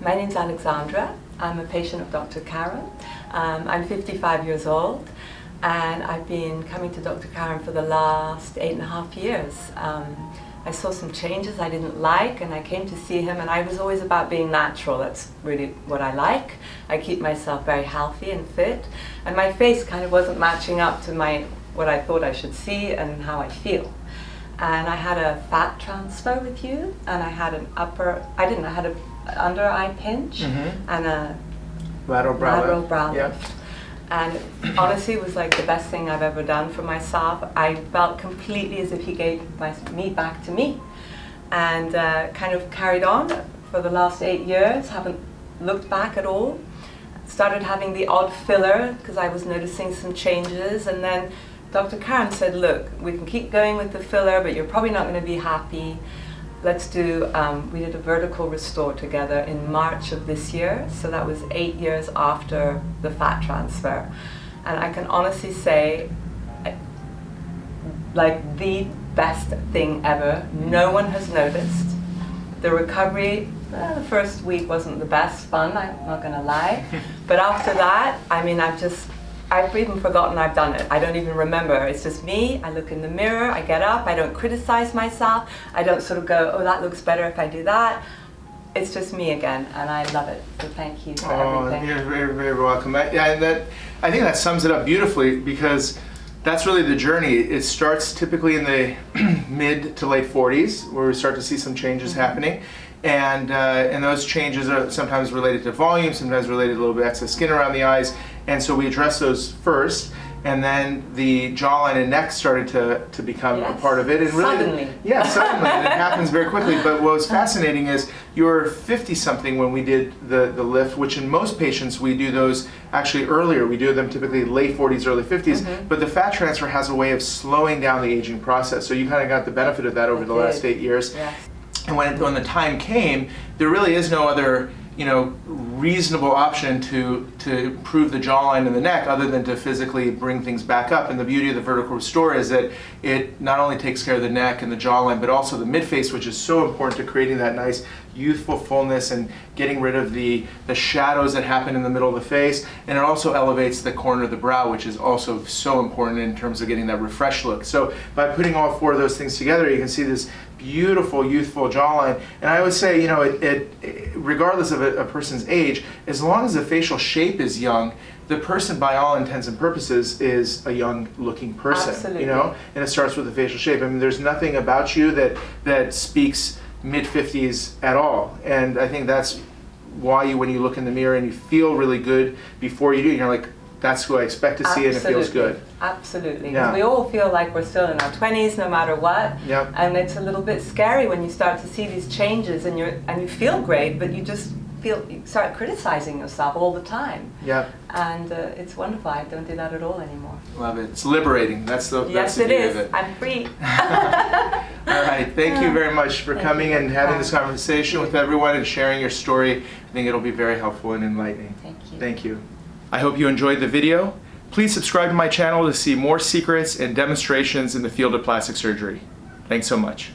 My name's Alexandra. I'm a patient of Dr. Karam. I'm 55 years old, and I've been coming to Dr. Karam for the last 8.5 years. I saw some changes I didn't like, and I came to see him, and I was always about being natural. That's really what I like. I keep myself very healthy and fit, and my face kind of wasn't matching up to what I thought I should see and how I feel. And I had a fat transfer with you, and I had an I had an under eye pinch and a lateral brow lift. And honestly, it was like the best thing I've ever done for myself. I felt completely as if he gave me back to me, and kind of carried on for the last 8 years. Haven't looked back at all. Started having the odd filler because I was noticing some changes, and then Dr. Karam said, look, we can keep going with the filler, but you're probably not going to be happy. Let's do, we did a vertical restore together in March of this year, so that was 8 years after the fat transfer. And I can honestly say, like, the best thing ever. No one has noticed. The recovery, the first week wasn't the best fun, I'm not going to lie. But after that, I mean, I've even forgotten I've done it. I don't even remember. It's just me. I look in the mirror, I get up, I don't criticize myself. I don't sort of go, oh, that looks better if I do that. It's just me again, and I love it. So thank you for everything. You're very, very welcome. I think that sums it up beautifully, because that's really the journey. It starts typically in the mid to late 40s, where we start to see some changes happening. And those changes are sometimes related to volume, sometimes related to a little bit of excess skin around the eyes. And so we address those first, and then the jawline and neck started to become a part of it. And really, suddenly. Yeah, suddenly, and it happens very quickly. But what was fascinating is you were 50-something when we did the lift, which in most patients we do those actually earlier. We do them typically late 40s, early 50s. But the fat transfer has a way of slowing down the aging process. So you kind of got the benefit of that over the last 8 years. Yes. And when the time came, there really is no other, reasonable option to improve the jawline and the neck other than to physically bring things back up. And the beauty of the vertical restore is that it not only takes care of the neck and the jawline, but also the midface, which is so important to creating that nice youthful fullness and getting rid of the shadows that happen in the middle of the face. And it also elevates the corner of the brow, which is also so important in terms of getting that refreshed look. So by putting all 4 of those things together, you can see this beautiful youthful jawline. And I would say, regardless of a person's age, as long as the facial shape is young, the person by all intents and purposes is a young looking person. Absolutely. And it starts with the facial shape. I mean, there's nothing about you that speaks mid-50s at all. And I think that's why when you look in the mirror and you feel really good before you do, you're like, that's who I expect to see, and it feels good. Absolutely. Yeah. We all feel like we're still in our 20s no matter what. Yep. And it's a little bit scary when you start to see these changes, and you feel great, but you start criticizing yourself all the time. Yep. And it's wonderful. I don't do that at all anymore. Love it. It's liberating. That's the yes, beauty it is. of it. I'm free. All right. Thank you very much for coming and having this conversation with everyone and sharing your story. I think it'll be very helpful and enlightening. Thank you. Thank you. I hope you enjoyed the video. Please subscribe to my channel to see more secrets and demonstrations in the field of plastic surgery. Thanks so much.